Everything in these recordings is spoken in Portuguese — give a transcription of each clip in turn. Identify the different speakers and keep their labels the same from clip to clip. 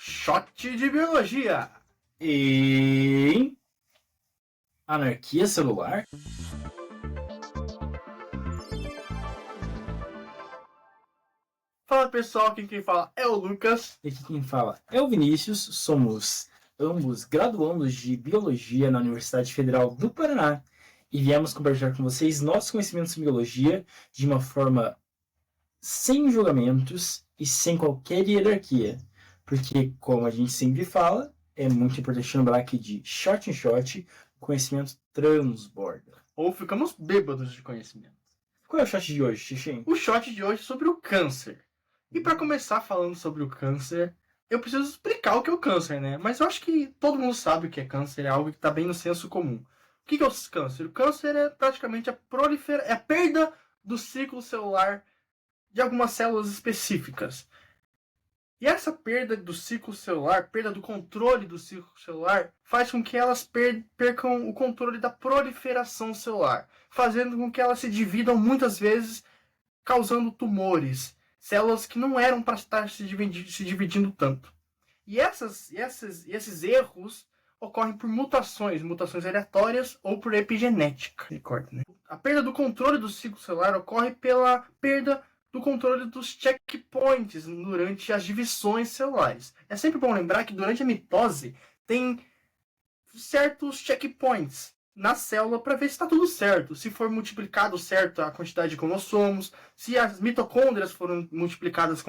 Speaker 1: Shot de biologia
Speaker 2: em anarquia celular.
Speaker 1: Fala pessoal, aqui quem fala é o Lucas.
Speaker 2: E aqui quem fala é o Vinícius. Somos ambos graduandos de biologia na Universidade Federal do Paraná e viemos compartilhar com vocês nossos conhecimentos em biologia de uma forma sem julgamentos e sem qualquer hierarquia. Porque, como a gente sempre fala, é muito importante lembrar que de shot em shot, o conhecimento transborda.
Speaker 1: Ou ficamos bêbados de conhecimento.
Speaker 2: Qual é o shot de hoje, Xixim?
Speaker 1: O shot de hoje é sobre o câncer. E para começar falando sobre o câncer, eu preciso explicar o que é o câncer, né? Mas eu acho que todo mundo sabe o que é câncer, é algo que está bem no senso comum. O que é o câncer? O câncer é praticamente a perda do ciclo celular de algumas células específicas. E essa perda do ciclo celular, perda do controle do ciclo celular, faz com que elas percam o controle da proliferação celular, fazendo com que elas se dividam muitas vezes, causando tumores, células que não eram para estar se dividindo tanto. E esses erros ocorrem por mutações aleatórias ou por epigenética. A perda do controle do ciclo celular ocorre pela perda do controle dos checkpoints durante as divisões celulares. É sempre bom lembrar que durante a mitose tem certos checkpoints na célula para ver se está tudo certo, se for multiplicado certo a quantidade de cromossomos, se as mitocôndrias foram multiplicadas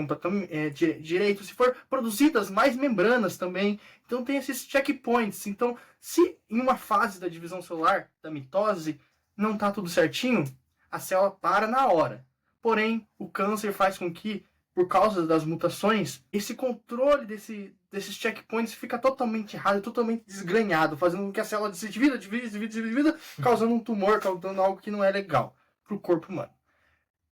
Speaker 1: direito, se for produzidas mais membranas também. Então tem esses checkpoints. Então, se em uma fase da divisão celular, da mitose, não está tudo certinho, a célula para na hora. Porém, o câncer faz com que, por causa das mutações, esse controle desses checkpoints fica totalmente errado, totalmente desgrenhado, fazendo com que a célula se divida, causando um tumor, causando algo que não é legal para o corpo humano.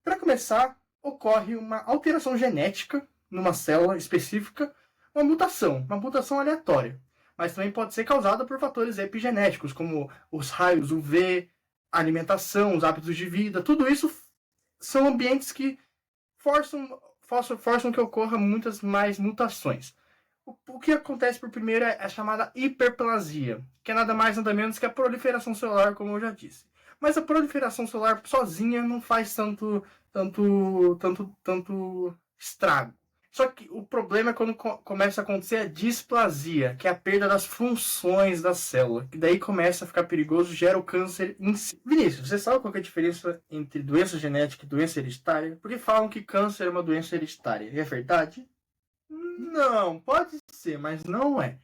Speaker 1: Para começar, ocorre uma alteração genética numa célula específica, uma mutação aleatória. Mas também pode ser causada por fatores epigenéticos, como os raios UV, a alimentação, os hábitos de vida, tudo isso são ambientes que forçam que ocorram muitas mais mutações. O que acontece por primeiro é a chamada hiperplasia, que é nada mais nada menos que a proliferação celular, como eu já disse. Mas a proliferação celular sozinha não faz tanto estrago. Só que o problema é quando começa a acontecer a displasia, que é a perda das funções da célula, que daí começa a ficar perigoso, gera o câncer em si. Vinícius, você sabe qual é a diferença entre doença genética e doença hereditária? Porque falam que câncer é uma doença hereditária. É verdade? Não, pode ser, mas não é.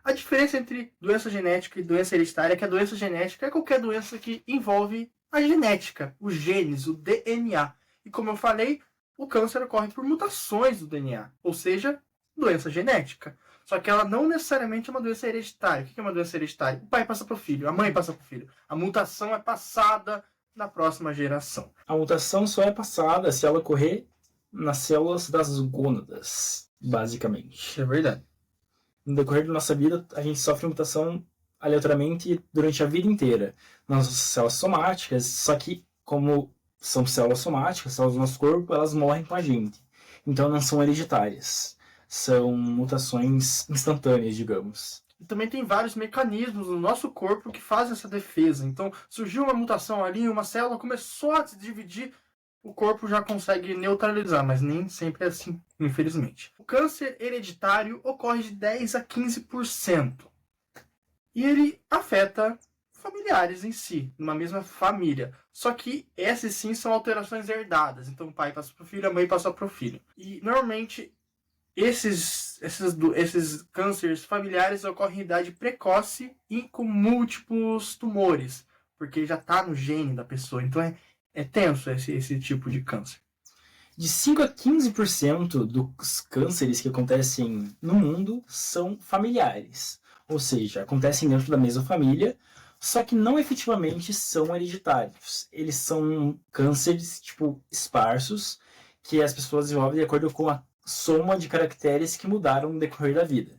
Speaker 1: A diferença entre doença genética e doença hereditária é que a doença genética é qualquer doença que envolve a genética, os genes, o DNA. E como eu falei, o câncer ocorre por mutações do DNA, ou seja, doença genética. Só que ela não necessariamente é uma doença hereditária. O que é uma doença hereditária? O pai passa para o filho, a mãe passa para o filho. A mutação é passada na próxima geração.
Speaker 2: A mutação só é passada se ela ocorrer nas células das gônadas, basicamente.
Speaker 1: É verdade.
Speaker 2: No decorrer da nossa vida, a gente sofre mutação aleatoriamente durante a vida inteira. Nas células somáticas, só que como são células somáticas, células do nosso corpo, elas morrem com a gente. Então não são hereditárias. São mutações instantâneas, digamos.
Speaker 1: E também tem vários mecanismos no nosso corpo que fazem essa defesa. Então, surgiu uma mutação ali, uma célula começou a se dividir, o corpo já consegue neutralizar, mas nem sempre é assim, infelizmente. O câncer hereditário ocorre de 10 a 15%. E ele afeta familiares em si, numa mesma família. Só que essas sim são alterações herdadas. Então o pai passa para o filho, a mãe passa para o filho. E normalmente esses cânceres familiares ocorrem em idade precoce e com múltiplos tumores, porque já está no gene da pessoa. Então é tenso esse tipo de câncer.
Speaker 2: De 5 a 15% dos cânceres que acontecem no mundo são familiares. Ou seja, acontecem dentro da mesma família, só que não efetivamente são hereditários. Eles são cânceres, esparsos, que as pessoas desenvolvem de acordo com a soma de caracteres que mudaram no decorrer da vida.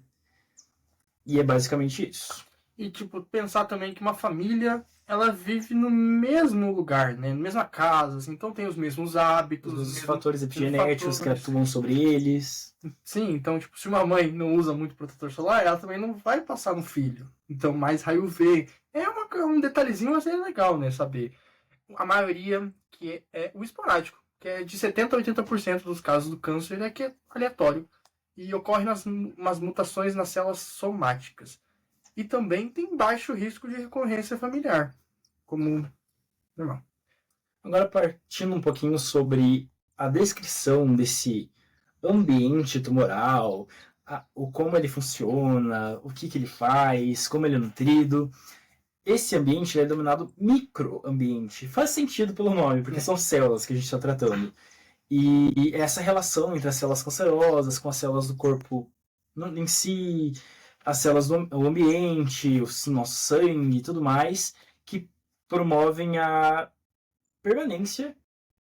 Speaker 2: E é basicamente isso.
Speaker 1: E, pensar também que uma família ela vive no mesmo lugar, né? Na mesma casa, assim, então tem os mesmos hábitos,
Speaker 2: Os
Speaker 1: mesmos
Speaker 2: fatores epigenéticos que atuam sobre eles.
Speaker 1: Sim, então, tipo, se uma mãe não usa muito protetor solar, ela também não vai passar no filho. Então, mais raio UV. Um detalhezinho, mas é legal, né? Saber. A maioria que é o esporádico, que é de 70% a 80% dos casos do câncer é que é aleatório. E ocorre nas mutações nas células somáticas. E também tem baixo risco de recorrência familiar, como normal.
Speaker 2: Agora, partindo um pouquinho sobre a descrição desse ambiente tumoral, o como ele funciona, o que ele faz, como ele é nutrido. Esse ambiente é denominado microambiente. Faz sentido pelo nome, porque são células que a gente está tratando. E essa relação entre as células cancerosas com as células do corpo em si, as células do ambiente, o nosso sangue e tudo mais, que promovem a permanência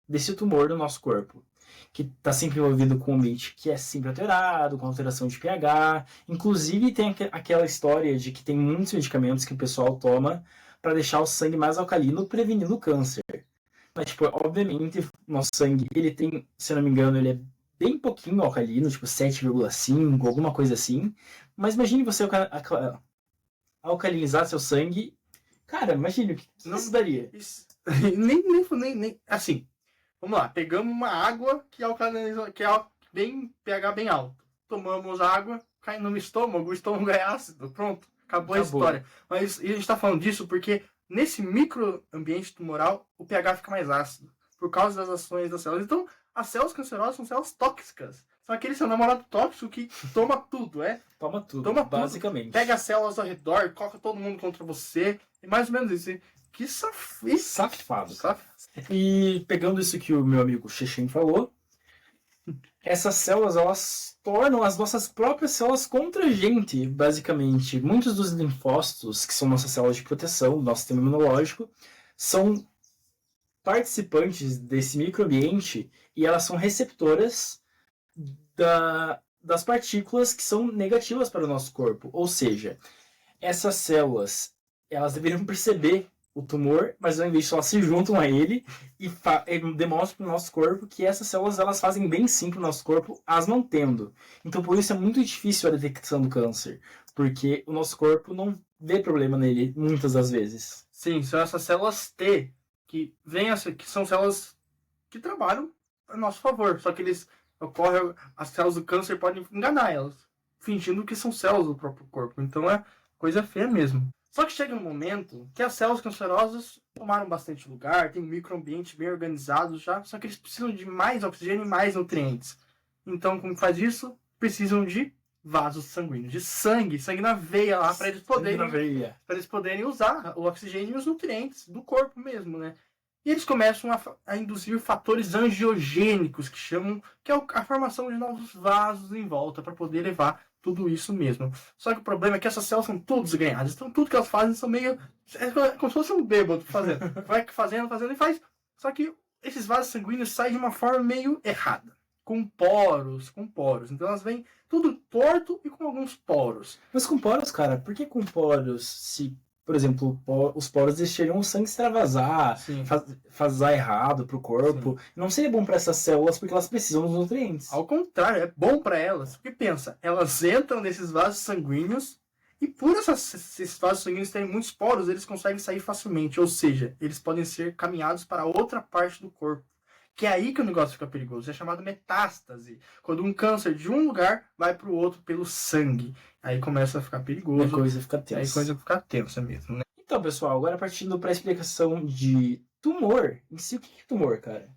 Speaker 2: desse tumor no nosso corpo, que está sempre envolvido com um ambiente que é sempre alterado, com alteração de pH. Inclusive, tem aquela história de que tem muitos medicamentos que o pessoal toma para deixar o sangue mais alcalino, prevenindo o câncer. Mas, tipo, obviamente, nosso sangue, ele tem, se eu não me engano, ele é bem pouquinho alcalino, tipo 7,5, alguma coisa assim. Mas imagine você alcalinizar seu sangue. Cara, imagine o que isso daria.
Speaker 1: Nem, assim, vamos lá, pegamos uma água que é bem pH bem alto. Tomamos água, cai no estômago, o estômago é ácido, pronto, acabou a história. Mas a gente está falando disso porque nesse microambiente tumoral o pH fica mais ácido por causa das ações das células. Então, as células cancerosas são células tóxicas. São aquele seu namorado tóxico que toma tudo,
Speaker 2: Toma tudo,
Speaker 1: basicamente. Pega as células ao redor, coloca todo mundo contra você. E mais ou menos isso. Que
Speaker 2: safado. E pegando isso que o meu amigo Chechen falou, essas células, elas tornam as nossas próprias células contra a gente, basicamente. Muitos dos linfócitos, que são nossas células de proteção, nosso sistema imunológico, são participantes desse microambiente e elas são receptoras das partículas que são negativas para o nosso corpo. Ou seja, essas células, elas deveriam perceber o tumor, mas ao invés disso elas se juntam a ele e demonstram para o nosso corpo que essas células elas fazem bem sim para o nosso corpo, as mantendo. Então por isso é muito difícil a detecção do câncer, porque o nosso corpo não vê problema nele muitas das vezes.
Speaker 1: Sim, são essas células T que são células que trabalham a nosso favor, só que as células do câncer podem enganar elas, fingindo que são células do próprio corpo. Então é coisa feia mesmo. Só que chega um momento que as células cancerosas tomaram bastante lugar, tem um microambiente bem organizado já, só que eles precisam de mais oxigênio e mais nutrientes. Então, como faz isso? Precisam de vasos sanguíneos, de sangue na veia lá, para eles poderem usar o oxigênio e os nutrientes do corpo mesmo, né? E eles começam a induzir fatores angiogênicos, que é a formação de novos vasos em volta, para poder levar tudo isso mesmo. Só que o problema é que essas células são todas ganhadas. Então tudo que elas fazem são meio... É como se fosse um bêbado fazendo. Vai fazendo e faz. Só que esses vasos sanguíneos saem de uma forma meio errada. Com poros. Então elas vêm tudo torto e com alguns poros.
Speaker 2: Mas com poros, cara, por que com poros se... Por exemplo, os poros deixariam o sangue extravasar, fazer errado pro corpo. Sim. Não seria bom para essas células porque elas precisam dos nutrientes.
Speaker 1: Ao contrário, é bom para elas. Porque pensa, elas entram nesses vasos sanguíneos e por esses vasos sanguíneos terem muitos poros, eles conseguem sair facilmente. Ou seja, eles podem ser caminhados para outra parte do corpo. Que é aí que o negócio fica perigoso. É chamado metástase. Quando um câncer de um lugar vai para o outro pelo sangue. Aí começa a ficar perigoso.
Speaker 2: Aí a coisa fica tensa.
Speaker 1: Aí a coisa fica tensa mesmo, né?
Speaker 2: Então, pessoal, agora partindo para a explicação de tumor. Em si, o que é tumor, cara?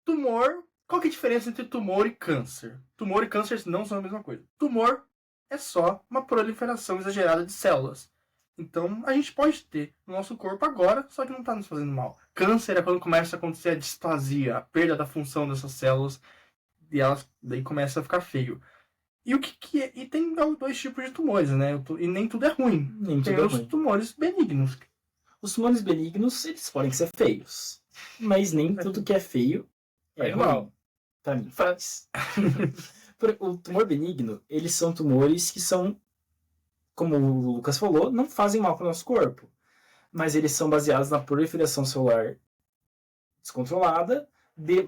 Speaker 1: Tumor... Qual que é a diferença entre tumor e câncer? Tumor e câncer não são a mesma coisa. Tumor é só uma proliferação exagerada de células. Então, a gente pode ter no nosso corpo agora, só que não está nos fazendo mal. Câncer é quando começa a acontecer a displasia, a perda da função dessas células, e elas daí começa a ficar feio. E o que é? E tem dois tipos de tumores, né? E nem tudo é ruim. Tem os tumores benignos.
Speaker 2: Os tumores benignos, eles podem ser feios. Mas nem tudo que é feio é ruim. Pra mim, faz. O tumor benigno, eles são tumores que são, como o Lucas falou, não fazem mal para o nosso corpo. mas eles são baseados na proliferação celular descontrolada,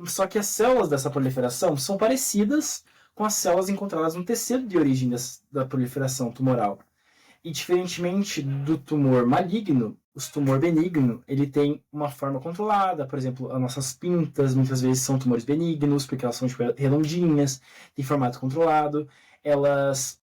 Speaker 2: só que as células dessa proliferação são parecidas com as células encontradas no tecido de origem da proliferação tumoral. E diferentemente do tumor maligno, o tumor benigno, ele tem uma forma controlada. Por exemplo, as nossas pintas muitas vezes são tumores benignos, porque elas são tipo, redondinhas, têm formato controlado, elas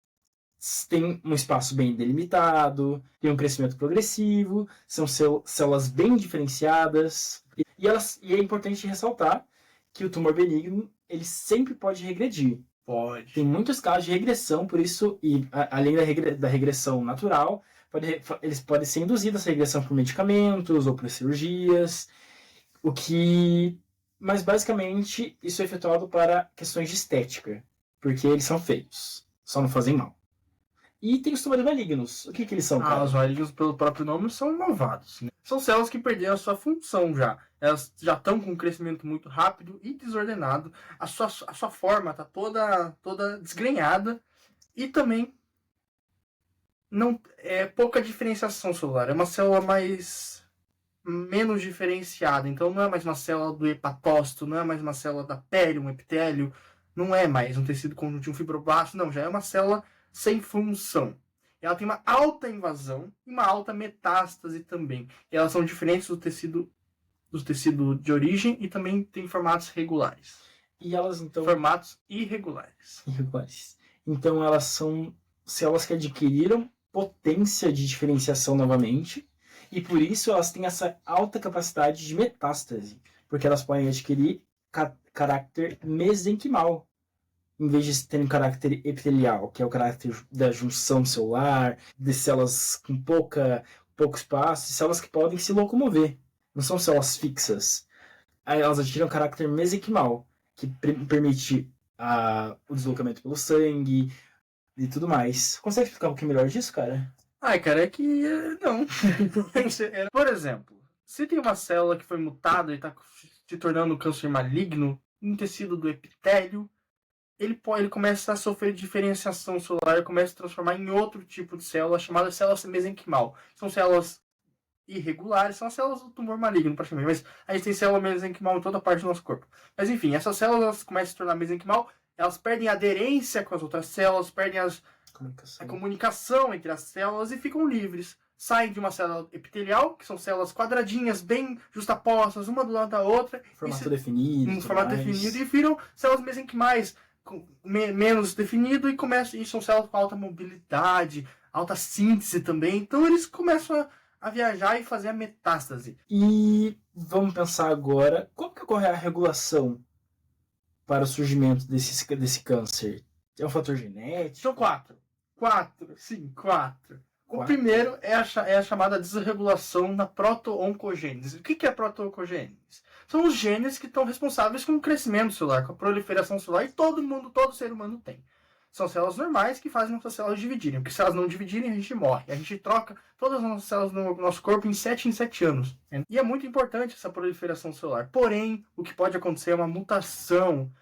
Speaker 2: têm um espaço bem delimitado, têm um crescimento progressivo, são células bem diferenciadas. E é importante ressaltar que o tumor benigno ele sempre pode regredir.
Speaker 1: Pode.
Speaker 2: Tem muitos casos de regressão, por isso, e além da regressão natural, eles podem ser induzidos essa regressão por medicamentos ou por cirurgias, mas basicamente isso é efetuado para questões de estética, porque eles são feios, só não fazem mal. E tem os tumores malignos. O que eles são, cara?
Speaker 1: Os malignos, pelo próprio nome, são malvados. Né? São células que perderam a sua função já. Elas já estão com um crescimento muito rápido e desordenado. A sua forma está toda desgrenhada. E também não é pouca diferenciação celular. É uma célula menos diferenciada. Então não é mais uma célula do hepatócito, não é mais uma célula da pele, um epitélio. Não é mais um tecido conjuntivo fibroblasto. Não, já é uma célula sem função. Ela tem uma alta invasão e uma alta metástase também. E elas são diferentes do tecido de origem e também tem formatos regulares.
Speaker 2: E elas, então...
Speaker 1: Formatos irregulares.
Speaker 2: Então elas são células que adquiriram potência de diferenciação novamente e por isso elas têm essa alta capacidade de metástase, porque elas podem adquirir caráter mesenquimal, em vez de terem caráter epitelial, que é o caráter da junção celular, de células com pouco espaço, células que podem se locomover. Não são células fixas. Aí elas adquirem um caráter mesenquimal, que permite o deslocamento pelo sangue e tudo mais. Consegue explicar um pouquinho melhor disso, cara?
Speaker 1: Cara, é que não. Por exemplo, se tem uma célula que foi mutada e está se tornando um câncer maligno, um tecido do epitélio, ele começa a sofrer diferenciação celular e começa a se transformar em outro tipo de célula chamada célula mesenquimal. São células irregulares, são as células do tumor maligno praticamente, mas a gente tem célula mesenquimal em toda parte do nosso corpo. Mas enfim, essas células começam a se tornar mesenquimal, elas perdem a aderência com as outras células, perdem a comunicação entre as células e ficam livres. Saem de uma célula epitelial, que são células quadradinhas, bem justapostas, uma do lado da outra.
Speaker 2: Formato definido.
Speaker 1: E viram células mesenquimais, menos definido e são células com alta mobilidade, alta síntese também. Então eles começam a viajar e fazer a metástase.
Speaker 2: E vamos pensar agora, como que ocorre a regulação para o surgimento desse câncer? É um fator genético?
Speaker 1: São quatro. O primeiro é a chamada desregulação na proto-oncogênese. O que é proto-oncogênese? São os genes que estão responsáveis com o crescimento celular, com a proliferação celular, e todo ser humano tem. São células normais que fazem nossas células dividirem, porque se elas não dividirem, a gente morre. A gente troca todas as nossas células no nosso corpo em 7 anos. E é muito importante essa proliferação celular. Porém, o que pode acontecer é uma mutação.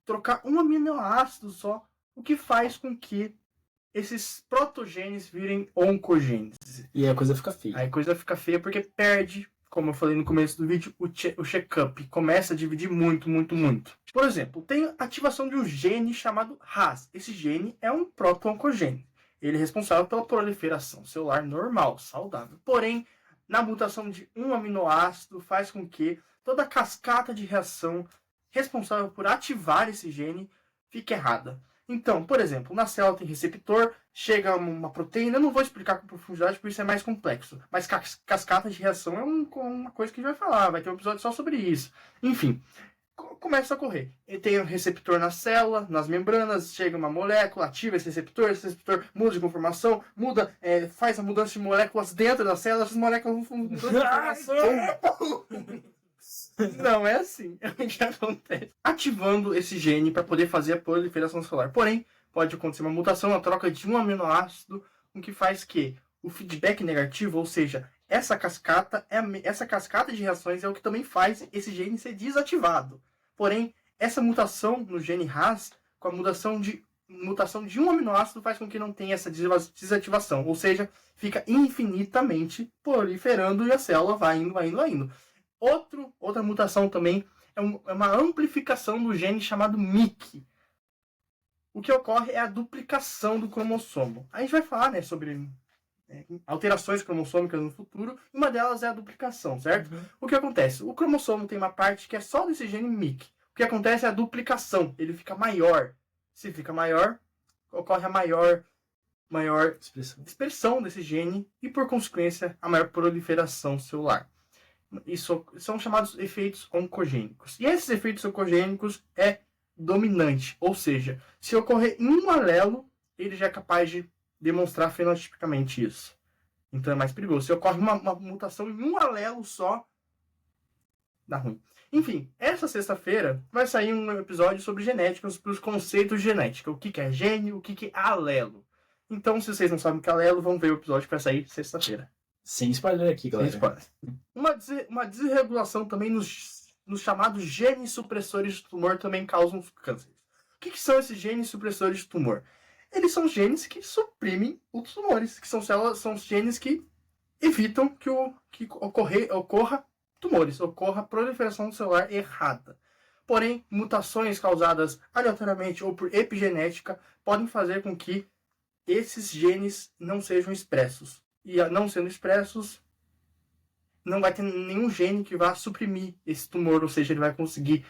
Speaker 1: Trocar um aminoácido só, o que faz com que esses protogenes virem oncogenes.
Speaker 2: E aí a coisa fica feia.
Speaker 1: Aí a coisa fica feia porque perde, como eu falei no começo do vídeo, o check-up. Começa a dividir muito. Por exemplo, tem ativação de um gene chamado RAS. Esse gene é um proto-oncogene. Ele é responsável pela proliferação celular normal, saudável. Porém, na mutação de um aminoácido faz com que toda a cascata de reação responsável por ativar esse gene fique errada. Então, por exemplo, na célula tem receptor, chega uma proteína, eu não vou explicar com profundidade porque isso é mais complexo, mas cascata de reação é uma coisa que a gente vai falar, vai ter um episódio só sobre isso. Enfim, começa a ocorrer. E tem um receptor na célula, nas membranas, chega uma molécula, ativa esse receptor muda de conformação, faz a mudança de moléculas dentro da célula, essas moléculas vão mudando de conformação. Não é assim. É o que acontece. Ativando esse gene para poder fazer a proliferação celular. Porém, pode acontecer uma mutação na troca de um aminoácido, o que faz que o feedback negativo, ou seja, essa cascata de reações é o que também faz esse gene ser desativado. Porém, essa mutação no gene RAS, com a mutação de mutação de um aminoácido faz com que não tenha essa desativação. Ou seja, fica infinitamente proliferando e a célula vai indo, vai indo, vai indo. Outra mutação também é uma amplificação do gene chamado MYC. O que ocorre é a duplicação do cromossomo. A gente vai falar, né, sobre alterações cromossômicas no futuro. Uma delas é a duplicação, certo?
Speaker 2: Uhum.
Speaker 1: O que acontece? O cromossomo tem uma parte que é só desse gene MYC. O que acontece é a duplicação. Ele fica maior. Se fica maior, ocorre a maior expressão desse gene e, por consequência, a maior proliferação celular. Isso são chamados efeitos oncogênicos. E esses efeitos oncogênicos é dominante, ou seja, se ocorrer em um alelo, ele já é capaz de demonstrar fenotipicamente isso. Então é mais perigoso. Se ocorre uma mutação em um alelo só, dá ruim. Enfim, essa sexta-feira vai sair um episódio sobre genética, sobre os conceitos de genética. O que é gene, o que é alelo. Então, se vocês não sabem o que é alelo, vão ver o episódio que vai sair sexta-feira.
Speaker 2: Sem spoiler aqui, galera.
Speaker 1: Sem spoiler. Uma desregulação também nos chamados genes supressores de tumor também causam câncer. O que são esses genes supressores de tumor? Eles são genes que suprimem os tumores, que são os genes que evitam que ocorra tumores, ocorra proliferação celular errada. Porém, mutações causadas aleatoriamente ou por epigenética podem fazer com que esses genes não sejam expressos. E não sendo expressos, não vai ter nenhum gene que vá suprimir esse tumor, ou seja, ele vai conseguir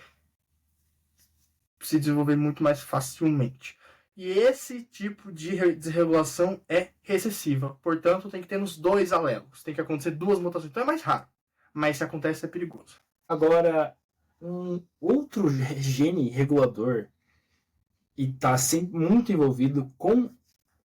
Speaker 1: se desenvolver muito mais facilmente. E esse tipo de desregulação é recessiva. Portanto, tem que ter nos dois alelos. Tem que acontecer duas mutações. Então é mais raro. Mas se acontece, é perigoso.
Speaker 2: Agora, um outro gene regulador e está sempre muito envolvido com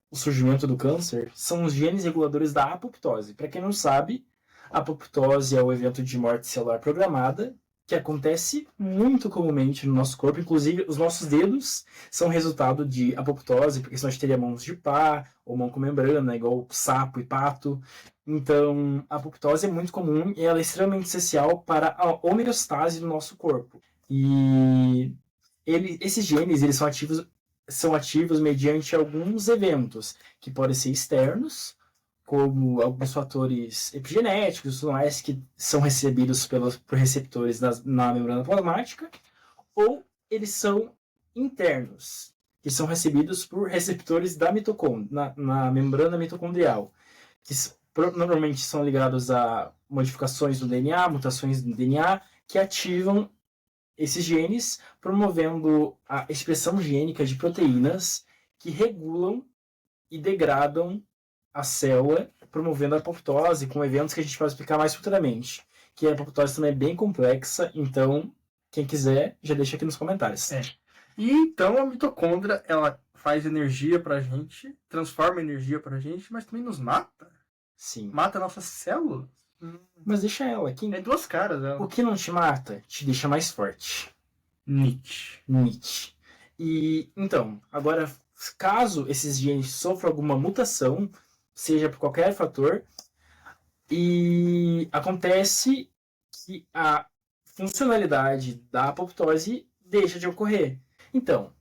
Speaker 2: o surgimento do câncer são os genes reguladores da apoptose. Para quem não sabe, a apoptose é o evento de morte celular programada que acontece muito comumente no nosso corpo. Inclusive, os nossos dedos são resultado de apoptose, porque senão a gente teria mãos de pá ou mão com membrana, igual sapo e pato. Então, a apoptose é muito comum e ela é extremamente essencial para a homeostase do nosso corpo. E esses genes eles são ativos mediante alguns eventos, que podem ser externos, como alguns fatores epigenéticos, tudo mais, que são recebidos por receptores na membrana plasmática, ou eles são internos, que são recebidos por receptores da mitocôndria, na membrana mitocondrial, que normalmente são ligados a modificações no DNA, mutações no DNA, que ativam esses genes, promovendo a expressão gênica de proteínas que regulam e degradam a célula, promovendo a apoptose, com eventos que a gente vai explicar mais futuramente. Que a apoptose também é bem complexa, então, quem quiser, já deixa aqui nos comentários.
Speaker 1: E então a mitocôndria, ela faz energia pra gente, transforma energia pra gente, mas também nos mata.
Speaker 2: Sim.
Speaker 1: Mata nossas células.
Speaker 2: Mas deixa ela aqui.
Speaker 1: É duas caras, ela.
Speaker 2: O que não te mata, te deixa mais forte.
Speaker 1: Nietzsche.
Speaker 2: E, então, agora, caso esses genes sofram alguma mutação, seja por qualquer fator, e acontece que a funcionalidade da apoptose deixa de ocorrer. Então,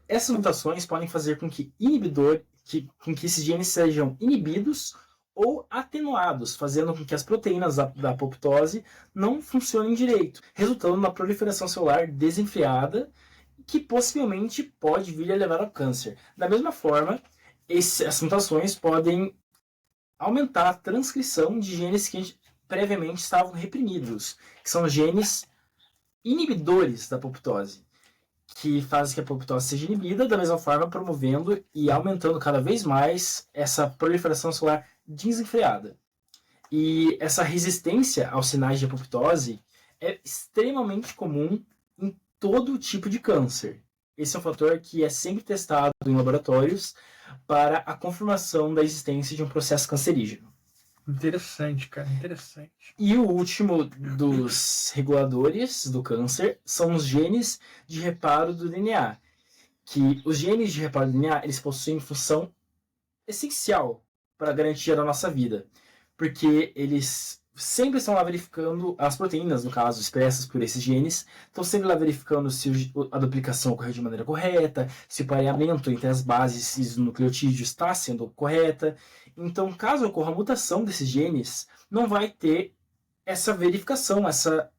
Speaker 2: essas mutações podem fazer com que esses genes sejam inibidos ou atenuados, fazendo com que as proteínas da apoptose não funcionem direito, resultando na proliferação celular desenfreada, que possivelmente pode vir a levar ao câncer. Da mesma forma, essas mutações podem aumentar a transcrição de genes que previamente estavam reprimidos, que são genes inibidores da apoptose, que fazem que a apoptose seja inibida, da mesma forma promovendo e aumentando cada vez mais essa proliferação celular desenfreada. E essa resistência aos sinais de apoptose é extremamente comum em todo tipo de câncer. Esse é um fator que é sempre testado em laboratórios para a confirmação da existência de um processo cancerígeno.
Speaker 1: Interessante, cara, interessante.
Speaker 2: E o último dos reguladores do câncer são os genes de reparo do DNA. Que os genes de reparo do DNA, eles possuem função essencial para a garantia da nossa vida. Porque eles sempre estão lá verificando as proteínas, no caso, expressas por esses genes. Estão sempre lá verificando se a duplicação ocorreu de maneira correta, se o pareamento entre as bases e os nucleotídeos está sendo correta. Então, caso ocorra a mutação desses genes, não vai ter essa verificação, essa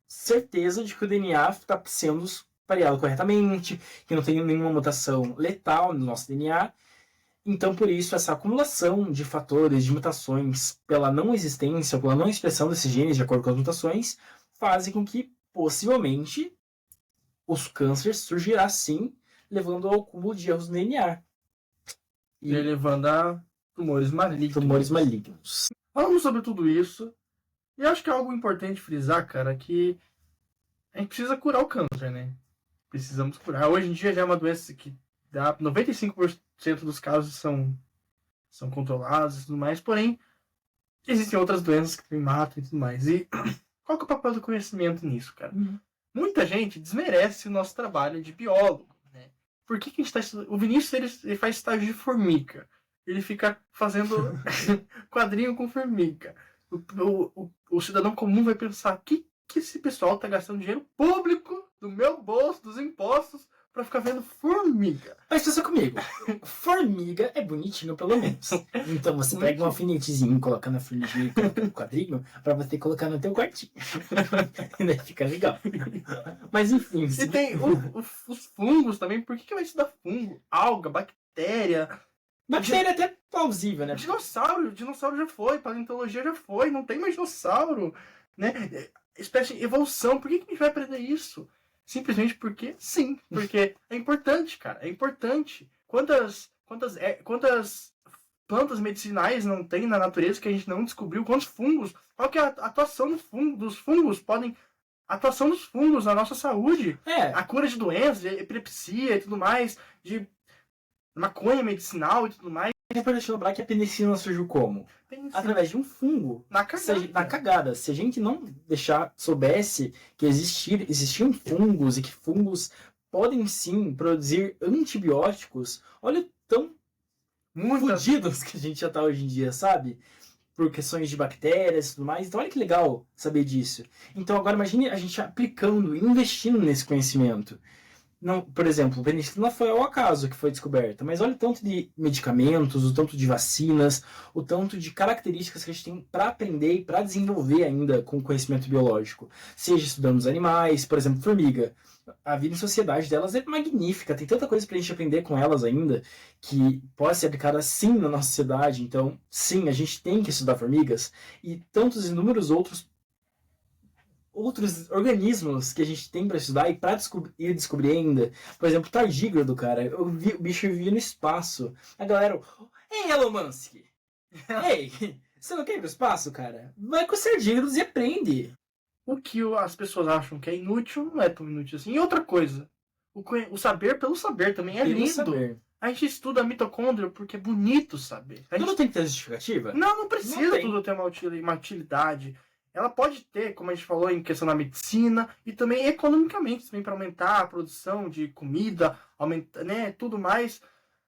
Speaker 2: certeza de que o DNA está sendo pareado corretamente, que não tem nenhuma mutação letal no nosso DNA. Então, por isso, essa acumulação de fatores, de mutações, pela não existência, pela não expressão desses genes de acordo com as mutações, fazem com que, possivelmente, os cânceres surgirá sim, levando ao acúmulo de erros no DNA.
Speaker 1: E levando a tumores malignos. Falando sobre tudo isso, e acho que é algo importante frisar, cara, que a gente precisa curar o câncer, né? Precisamos curar. Hoje em dia já é uma doença que dá 95% dos casos são controlados e tudo mais, porém, existem outras doenças que matam e tudo mais. E qual que é o papel do conhecimento nisso, cara? Muita gente desmerece o nosso trabalho de biólogo, né? Por que a gente está estudando? O Vinícius, ele faz estágio de formiga. Ele fica fazendo quadrinho com formiga. O cidadão comum vai pensar, que esse pessoal tá gastando dinheiro público do meu bolso, dos impostos, pra ficar vendo formiga.
Speaker 2: Mas pensa comigo, formiga é bonitinho pelo menos. Então você pega um alfinetezinho, coloca na formiga e coloca no quadrinho, pra você colocar no teu quartinho. E daí fica legal. Mas enfim.
Speaker 1: E tem os fungos também. Por que vai estudar fungo? Alga, bactéria.
Speaker 2: Bactéria é até plausível, né?
Speaker 1: Dinossauro já foi, paleontologia já foi, não tem mais dinossauro, né? Espécie evolução, por que a gente vai aprender isso? Simplesmente porque sim, porque é importante, cara, é importante. Quantas plantas medicinais não tem na natureza que a gente não descobriu? Quantos fungos? Qual que é a atuação dos fungos? A atuação dos fungos na nossa saúde? A cura de doenças, de epilepsia e tudo mais, de maconha medicinal e tudo mais.
Speaker 2: É importante lembrar que a penicilina surgiu como? Através de um fungo.
Speaker 1: Na
Speaker 2: cagada. Se a gente não soubesse que existiam fungos e que fungos podem sim produzir antibióticos, olha tão fodidos que a gente já tá hoje em dia, sabe? Por questões de bactérias e tudo mais. Então olha que legal saber disso. Então agora imagine a gente aplicando, investindo nesse conhecimento. Não, por exemplo, a penicilina foi ao acaso que foi descoberta, mas olha o tanto de medicamentos, o tanto de vacinas, o tanto de características que a gente tem para aprender e para desenvolver ainda com o conhecimento biológico. Seja estudando os animais, por exemplo, formiga. A vida em sociedade delas é magnífica, tem tanta coisa para a gente aprender com elas ainda que pode ser aplicada sim na nossa sociedade. Então, sim, a gente tem que estudar formigas e tantos inúmeros outros organismos que a gente tem para estudar e para descobrir ainda. Por exemplo, o tardígrado, cara. O bicho vivia no espaço. A galera... Ei, Elon Musk! Ei, você não quer ir pro espaço, cara? Vai com os tardígrados e aprende.
Speaker 1: O que as pessoas acham que é inútil não é tão inútil assim. E outra coisa, o saber pelo saber também é lindo.
Speaker 2: Saber.
Speaker 1: A gente estuda mitocôndria porque é bonito saber.
Speaker 2: Tudo tem que ter justificativa?
Speaker 1: Não precisa tudo ter uma utilidade. Ela pode ter, como a gente falou, em questão da medicina e também economicamente, também para aumentar a produção de comida, aumentar, né, tudo mais.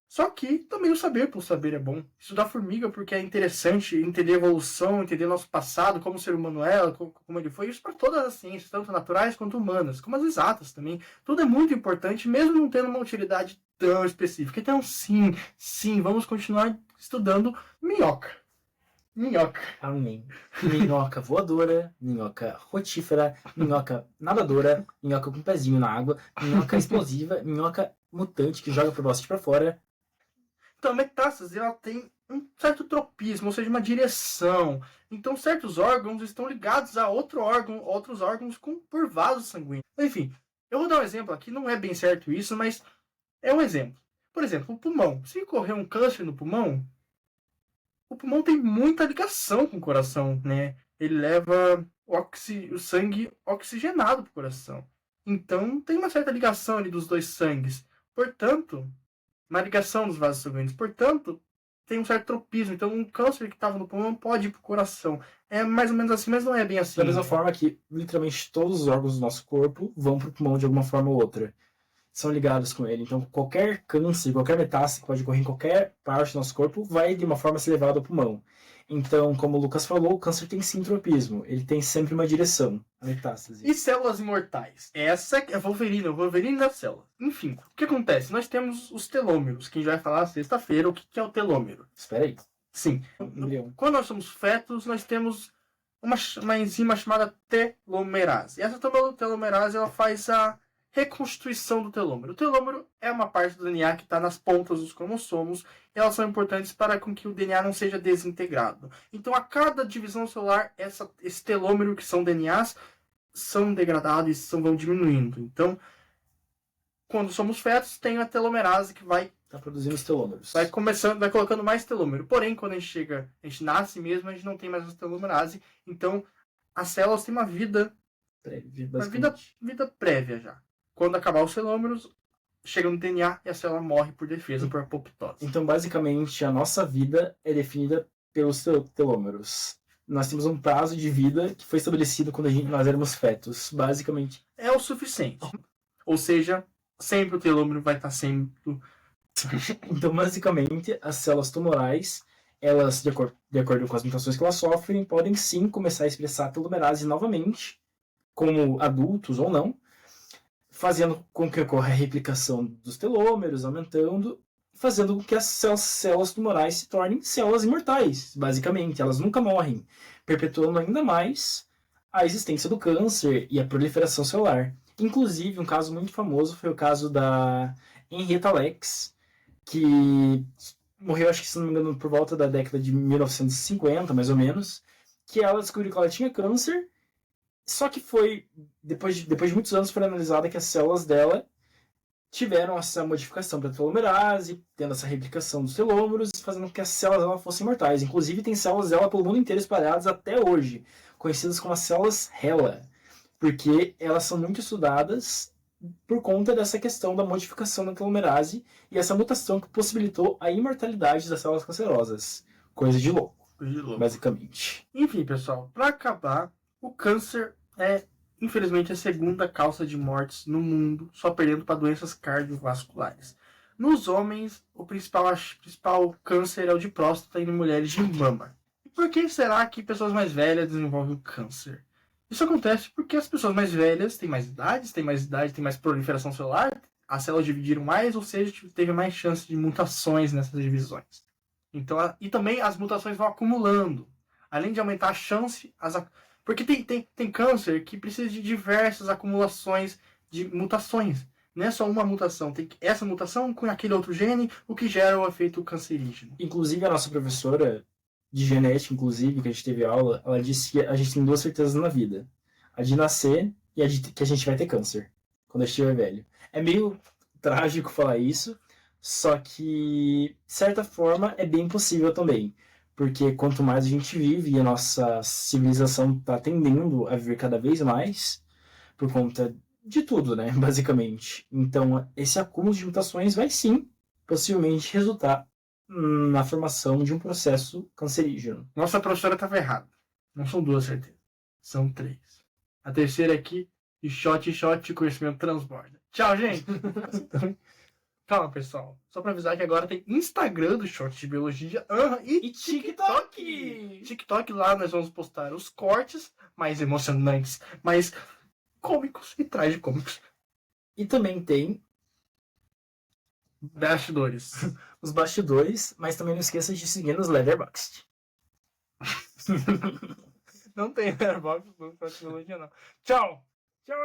Speaker 1: Só que também o saber por saber é bom. Estudar formiga porque é interessante entender a evolução, entender nosso passado, como o ser humano é, como ele foi. Isso para todas as ciências, tanto naturais quanto humanas, como as exatas também. Tudo é muito importante, mesmo não tendo uma utilidade tão específica. Então, sim, vamos continuar estudando minhoca.
Speaker 2: Amém. Minhoca voadora, minhoca rotífera, minhoca nadadora, minhoca com pezinho na água, minhoca explosiva, minhoca mutante que joga pro bosta pra fora.
Speaker 1: Então, a metástase, ela tem um certo tropismo, ou seja, uma direção. Então, certos órgãos estão ligados a outros órgãos por vasos sanguíneos. Enfim, eu vou dar um exemplo aqui, não é bem certo isso, mas é um exemplo. Por exemplo, o pulmão. Se ocorrer um câncer no pulmão, o pulmão tem muita ligação com o coração, né? Ele leva o sangue oxigenado para o coração. Então, tem uma certa ligação ali dos dois sangues. Portanto, uma ligação dos vasos sanguíneos. Portanto, tem um certo tropismo. Então, um câncer que estava no pulmão pode ir para o coração. É mais ou menos assim, mas não é bem assim.
Speaker 2: Da mesma forma que, literalmente, todos os órgãos do nosso corpo vão para o pulmão de alguma forma ou outra. são ligados com ele. Então, qualquer câncer, qualquer metástase que pode ocorrer em qualquer parte do nosso corpo vai, de uma forma, ser levado ao pulmão. Então, como o Lucas falou, o câncer tem sintropismo. Ele tem sempre uma direção, a metástase.
Speaker 1: E células imortais? Essa é o Wolverine da célula. Enfim, o que acontece? Nós temos os telômeros, que a gente vai falar sexta-feira. O que é o telômero?
Speaker 2: Espera aí.
Speaker 1: Sim. Quando nós somos fetos, nós temos uma enzima chamada telomerase. E essa telomerase ela faz a reconstituição do telômero. O telômero é uma parte do DNA que está nas pontas dos cromossomos e elas são importantes para com que o DNA não seja desintegrado. Então, a cada divisão celular, esse telômero, que são DNAs, são degradados e vão diminuindo. Então, quando somos fetos, tem a telomerase que vai
Speaker 2: produzindo os telômeros.
Speaker 1: Vai colocando mais telômero. Porém, quando a gente nasce mesmo, a gente não tem mais a telomerase. Então, as células têm uma vida prévia já. Quando acabar os telômeros, chega no DNA e a célula morre por defesa, por apoptose.
Speaker 2: Então, basicamente, a nossa vida é definida pelos telômeros. Nós temos um prazo de vida que foi estabelecido quando nós éramos fetos. Basicamente.
Speaker 1: É o suficiente. Ou seja, sempre o telômero vai estar sempre...
Speaker 2: Então, basicamente, as células tumorais, elas, de acordo com as mutações que elas sofrem, podem sim começar a expressar a telomerase novamente, como adultos ou não, fazendo com que ocorra a replicação dos telômeros, aumentando, fazendo com que as células tumorais se tornem células imortais, basicamente. Elas nunca morrem, perpetuando ainda mais a existência do câncer e a proliferação celular. Inclusive, um caso muito famoso foi o caso da Henrietta Lacks, que morreu, acho que, se não me engano, por volta da década de 1950, mais ou menos, que ela descobriu que ela tinha câncer, só que foi, depois de muitos anos, foi analisada que as células dela tiveram essa modificação para a telomerase, tendo essa replicação dos telômeros, fazendo com que as células dela fossem imortais. Inclusive, tem células dela pelo mundo inteiro espalhadas até hoje, conhecidas como as células HeLa, porque elas são muito estudadas por conta dessa questão da modificação da telomerase e essa mutação que possibilitou a imortalidade das células cancerosas. Coisa de louco, basicamente.
Speaker 1: Enfim, pessoal, para acabar, o câncer é, infelizmente, a segunda causa de mortes no mundo, só perdendo para doenças cardiovasculares. Nos homens, o principal câncer é o de próstata e em mulheres de mama. E por que será que pessoas mais velhas desenvolvem câncer? Isso acontece porque as pessoas mais velhas têm mais idade, têm mais proliferação celular, as células dividiram mais, ou seja, teve mais chance de mutações nessas divisões. Então, e também as mutações vão acumulando. Além de aumentar a chance, porque tem câncer que precisa de diversas acumulações de mutações. Não é só uma mutação, tem essa mutação com aquele outro gene, o que gera o efeito cancerígeno.
Speaker 2: Inclusive, a nossa professora de genética, inclusive, que a gente teve aula, ela disse que a gente tem duas certezas na vida. A de nascer e a de que a gente vai ter câncer quando a gente estiver velho. É meio trágico falar isso, só que, de certa forma, é bem possível também. Porque quanto mais a gente vive e a nossa civilização está tendendo a viver cada vez mais, por conta de tudo, né, basicamente. Então, esse acúmulo de mutações vai sim, possivelmente, resultar na formação de um processo cancerígeno.
Speaker 1: Nossa professora estava errada. Não são duas certezas, são três. A terceira aqui, e shot, o conhecimento transborda. Tchau, gente! Calma, pessoal. Só pra avisar que agora tem Instagram do Shot de Biologia e TikTok! TikTok, lá nós vamos postar os cortes mais emocionantes, mais cômicos e tragicômicos.
Speaker 2: E também tem
Speaker 1: bastidores.
Speaker 2: Os bastidores, mas também não esqueça de seguir nos Letterboxd.
Speaker 1: Não tem Letterboxd no Shot de Biologia, não. Tchau! Tchau!